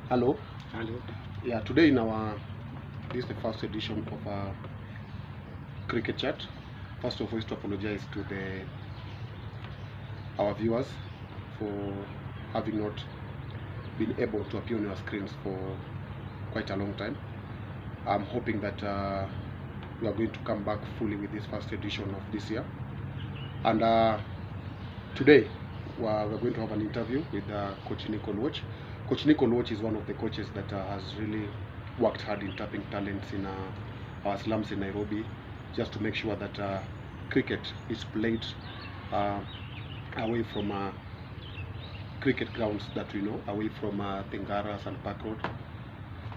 Hello. Hello. Yeah, today this is the first edition of our cricket chat. First of all, is to apologize to our viewers for having not been able to appear on your screens for quite a long time. I'm hoping that we are going to come back fully with this first edition of this year. And today we're going to have an interview with Coach Nick Olwoch. Coach Nick Olwoch is one of the coaches that has really worked hard in tapping talents in our slums in Nairobi, just to make sure that cricket is played away from cricket grounds that we know, away from Tengaras and Park Road.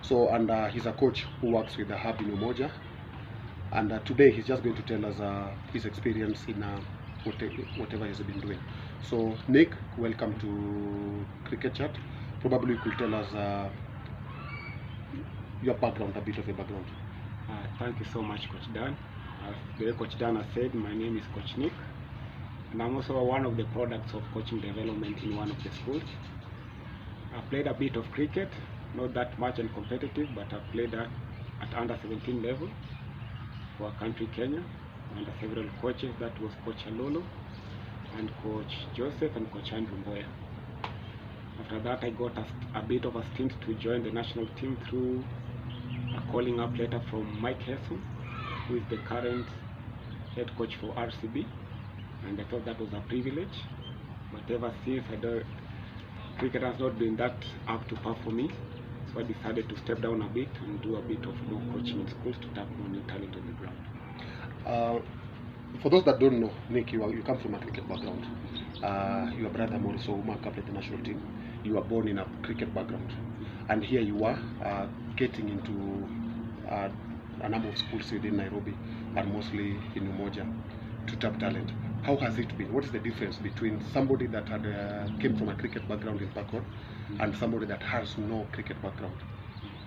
So, and he's a coach who works with the hub in Umoja. And today he's just going to tell us his experience in whatever he's been doing. So, Nick, welcome to Cricket Chat. Probably you could tell us your background, a bit of a background. Thank you so much, Coach Dan. As the Coach Dan has said, my name is Coach Nick, and I'm also one of the products of coaching development in one of the schools. I played a bit of cricket, not that much and competitive, but I played at under 17 level for our country, Kenya, under several coaches. That was Coach Alolo, and Coach Joseph, and Coach Andrew Mboya. After that, I got a bit of a stint to join the national team through a calling up letter from Mike Hesson, who is the current head coach for RCB, and I thought that was a privilege. But ever since, cricket has not been that up to par for me, so I decided to step down a bit and do a bit of more coaching in schools to tap more new talent on the ground. For those that don't know, Nick, you come from a cricket background. Your brother Maurice Ouma captained the national team. You were born in a cricket background, and here you are getting into a number of schools within Nairobi and mostly in Umoja to tap talent. How has it been? What is the difference between somebody that came from a cricket background in Park Road and somebody that has no cricket background?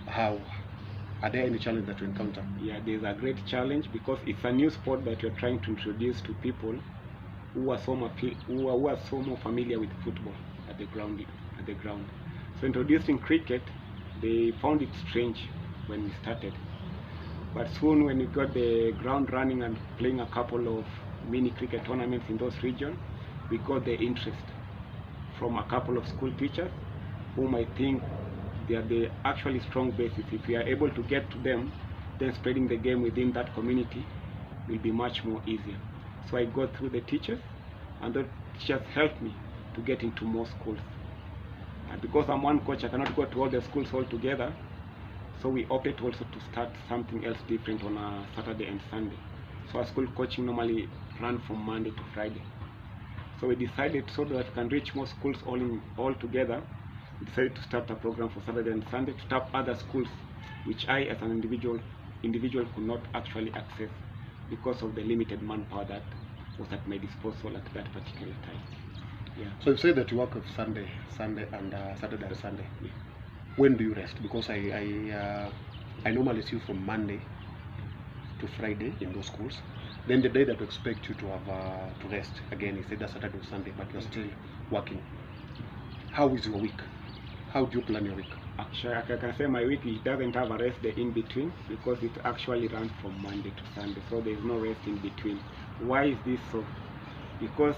Are there any challenges that you encounter? Yeah, there's a great challenge because it's a new sport that you're trying to introduce to people who are so more familiar with football at the ground. So introducing cricket, they found it strange when we started. But soon, when we got the ground running and playing a couple of mini cricket tournaments in those regions, we got the interest from a couple of school teachers whom I think they are the actually strong basis. If we are able to get to them, then spreading the game within that community will be much more easier. So I got through the teachers, and the teachers helped me to get into more schools. And because I'm one coach, I cannot go to all the schools all together. So we opted also to start something else different on a Saturday and Sunday. So our school coaching normally ran from Monday to Friday. So we decided, so that we can reach more schools all together, we decided to start a program for Saturday and Sunday to tap other schools which I as an individual could not actually access because of the limited manpower that was at my disposal at that particular time. Yeah. So you say that you work with Sunday and Saturday and Sunday. Yeah. When do you rest? Because I normally see you from Monday to Friday in those schools. Then the day that we expect you to have to rest again is either Saturday or Sunday, but you're still working. How is your week? How do you plan your week? Actually, I can say my week doesn't have a rest day in between because it actually runs from Monday to Sunday, so there is no rest in between. Why is this so? Because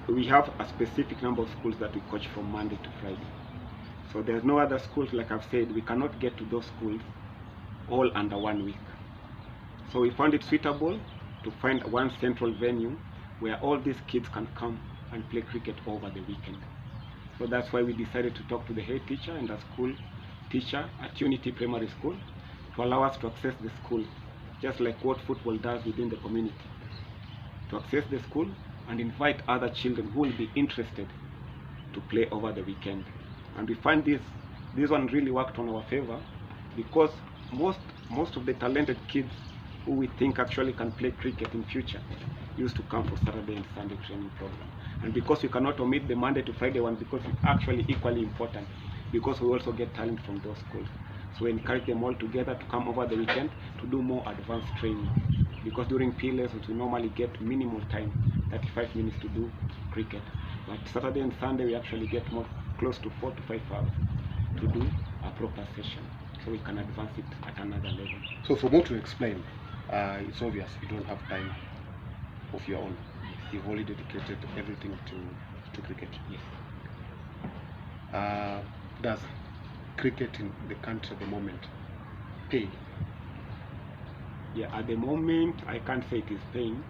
we have a specific number of schools that we coach from Monday to Friday. So there's no other schools, like I've said, we cannot get to those schools all under 1 week. So we found it suitable to find one central venue where all these kids can come and play cricket over the weekend. So that's why we decided to talk to the head teacher and the school teacher at Unity Primary School to allow us to access the school, just like what football does within the community. To access the school and invite other children who will be interested to play over the weekend. And we find this one really worked on our favor because most of the talented kids who we think actually can play cricket in future used to come for Saturday and Sunday training program. And because we cannot omit the Monday to Friday one, because it's actually equally important, because we also get talent from those schools. So we encourage them all together to come over the weekend to do more advanced training. Because during P lessons we normally get minimal time, 35 minutes to do cricket. But Saturday and Sunday we actually get more, close to 4 to 5 hours. to do a proper session, so we can advance it at another level. So from what you explain, it's obvious you don't have time of your own. You've already dedicated everything to cricket. Yes. Does cricket in the country at the moment pay? Yeah, at the moment I can't say it is paying.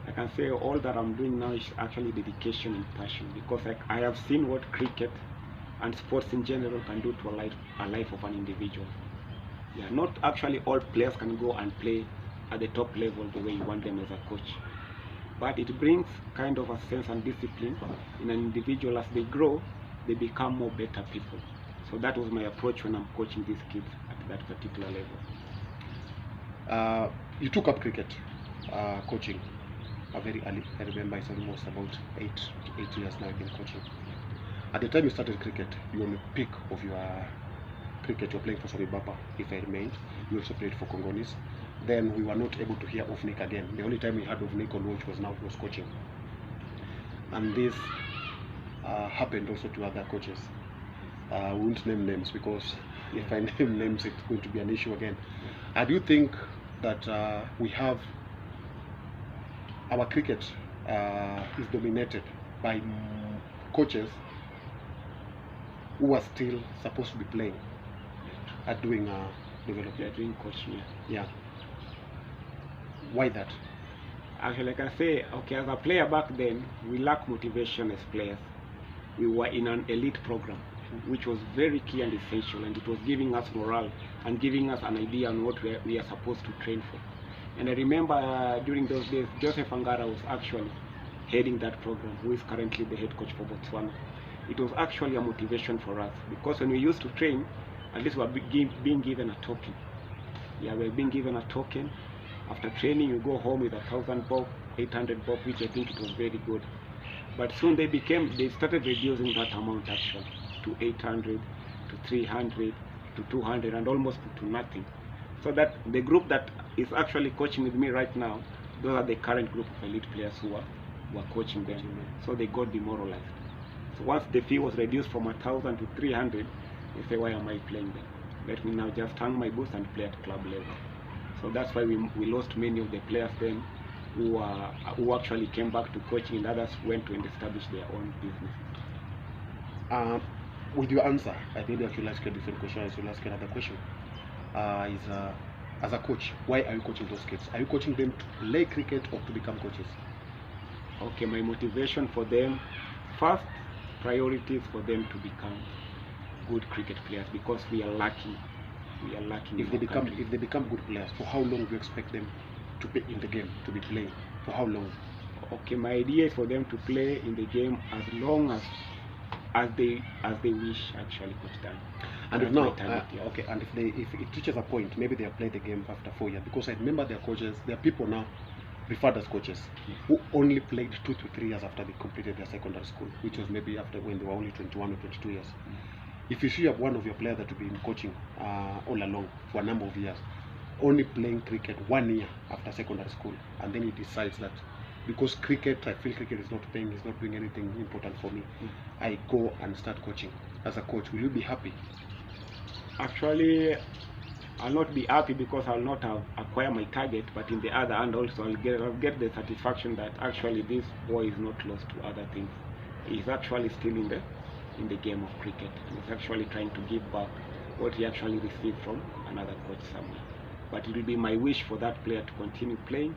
I can say all that I'm doing now is actually dedication and passion, because I have seen what cricket and sports in general can do to a life of an individual. Yeah, not actually all players can go and play at the top level the way you want them as a coach, but it brings kind of a sense and discipline in an individual. As they grow, they become more better people. So that was my approach when I'm coaching these kids at that particular level. You took up cricket coaching very early. I remember it's almost about 8 years now you've been coaching. At the time you started cricket, you were on the peak of your cricket. You were playing for Soribapa, if I remained. You also played for Congonis. Then we were not able to hear of Nick again. The only time we heard of Nick on watch was now he was coaching. And this happened also to other coaches. We won't name names, because if I name names it's going to be an issue again. I do think that we have our cricket is dominated by coaches who are still supposed to be playing are doing development. They are doing coaching. Yeah. Why that? Actually, like I say, okay, as a player back then, we lack motivation as players. We were in an elite program, which was very key and essential, and it was giving us morale and giving us an idea on what we are supposed to train for. And I remember during those days, Joseph Angara was actually heading that program, who is currently the head coach for Botswana. It was actually a motivation for us, because when we used to train, at least we were being given a token. Yeah, we were being given a token. After training, you go home with 1,000 bob, 800 bob, which I think it was very good. But soon they started reducing that amount actually to 800, to 300, to 200, and almost to nothing. So that the group that is actually coaching with me right now, those are the current group of elite players who are coaching them. So they got demoralized. So once the fee was reduced from 1,000 to 300, they say, why am I playing them? Let me now just hang my boots and play at club level. So that's why we lost many of the players then who actually came back to coaching, and others went to establish their own business. With your answer, I think I should ask you a different question. I should ask you another question. As a coach, why are you coaching those kids? Are you coaching them to play cricket or to become coaches? Okay, my motivation for them, first priority is for them to become good cricket players, because we are lacking. If they become good players, for how long do you expect them to be in the game, to be playing? For how long? Okay, my idea is for them to play in the game as long as they wish, actually, Coach Dan. And if now, okay, and if it reaches a point, maybe they have played the game after 4 years, because I remember their coaches, there are people now referred as coaches who only played 2 to 3 years after they completed their secondary school, which was maybe after when they were only 21 or 22 years. If you see you have one of your players that have been coaching all along for a number of years, only playing cricket 1 year after secondary school, and then he decides that because cricket, I feel cricket is not paying, is not doing anything important for me, I go and start coaching. As a coach, will you be happy? Actually, I'll not be happy, because I'll not have acquired my target, but in the other hand also I'll get the satisfaction that actually this boy is not lost to other things. He's actually still in the game of cricket, and he's actually trying to give back what he actually received from another coach somewhere. But it will be my wish for that player to continue playing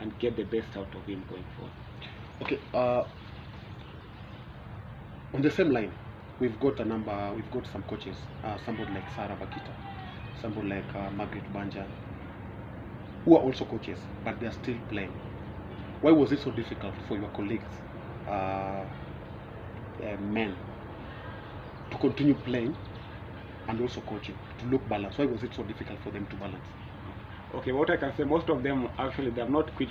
and get the best out of him going forward. Okay, on the same line, we've got some coaches, somebody like Sarah Bakita, somebody like Margaret Banja, who are also coaches, but they are still playing. Why was it so difficult for your colleagues, men, to continue playing and also coaching, to look balanced? Why was it so difficult for them to balance? Okay, what I can say, most of them actually they have not quit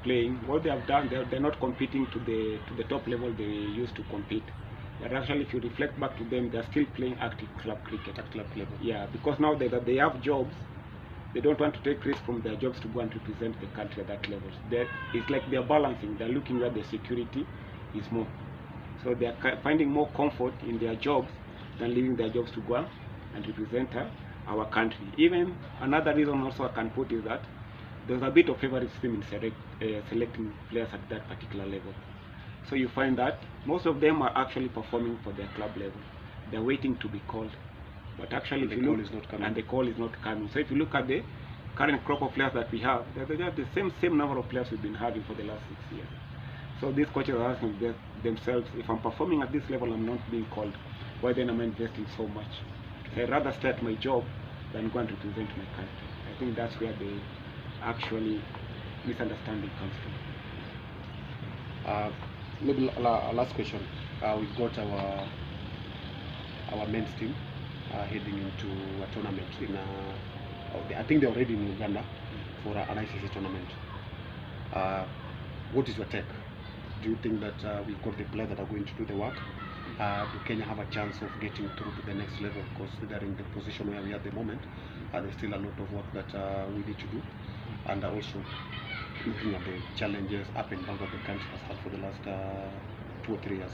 playing. What they have done, they're not competing to the top level they used to compete. But actually, if you reflect back to them, they're still playing active club cricket at club level. Yeah, because now that they have jobs, they don't want to take risks from their jobs to go and represent the country at that level. It's like they're balancing. They're looking where the security is more. So they're finding more comfort in their jobs than leaving their jobs to go and represent our country. Even another reason also I can put is that there's a bit of favoritism in selecting players at that particular level. So you find that most of them are actually performing for their club level. They're waiting to be called. But actually, if you look, and the call is not coming. So if you look at the current crop of players that we have, they have the same number of players we've been having for the last 6 years. So these coaches are asking themselves, if I'm performing at this level, I'm not being called. Why then am I investing so much? So I'd rather start my job than go and represent my country. I think that's where the actually misunderstanding comes from. Maybe last question. We've got our men's team heading into a tournament in I think they're already in Uganda for an ICC tournament. What is your take? Do you think that we've got the players that are going to do the work? Do Kenya have a chance of getting through to the next level? Considering the position where we are at the moment, there's still a lot of work that we need to do, and also looking at the challenges up and down that the country has had for the last 2 or 3 years.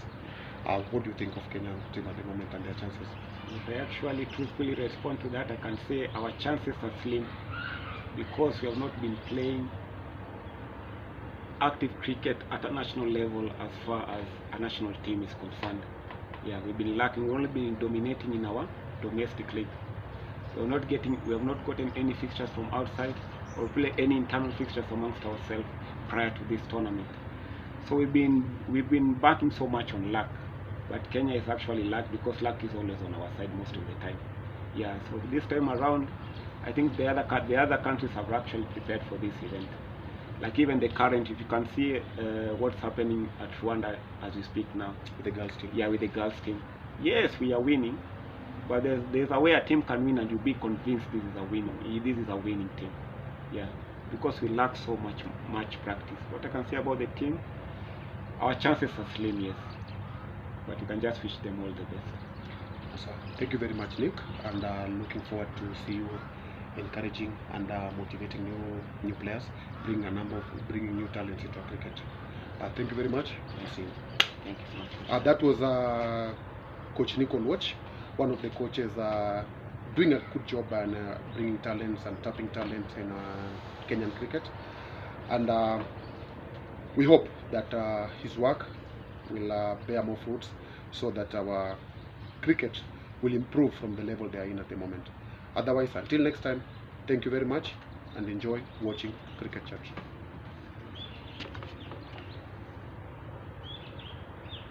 What do you think of Kenyan team at the moment and their chances? If I actually truthfully respond to that, I can say our chances are slim because we have not been playing active cricket at a national level as far as a national team is concerned. Yeah, we've been lacking. We've only been dominating in our domestic league. We have not gotten any fixtures from outside or play any internal fixtures amongst ourselves prior to this tournament. So we've been banking so much on luck, but Kenya is actually luck because luck is always on our side most of the time. Yeah, so this time around, I think the other countries have actually prepared for this event. Like even the current, if you can see what's happening at Rwanda as we speak now. With the girls team? Yeah, with the girls team. Yes, we are winning, but there's a way a team can win and you'll be convinced this is a winning team. Yeah, because we lack so much practice. What I can say about the team, our chances are slim, yes, but you can just wish them all the best. Thank you very much, Nick, and looking forward to see you encouraging and motivating new players, bringing new talents into cricket. Thank you very much. Thank you so much. That was Coach Nick on watch, one of the coaches doing a good job and bringing talents and tapping talents in Kenyan cricket, and we hope that his work will bear more fruits so that our cricket will improve from the level they are in at the moment. Otherwise, until next time, thank you very much and enjoy watching Cricket Chat.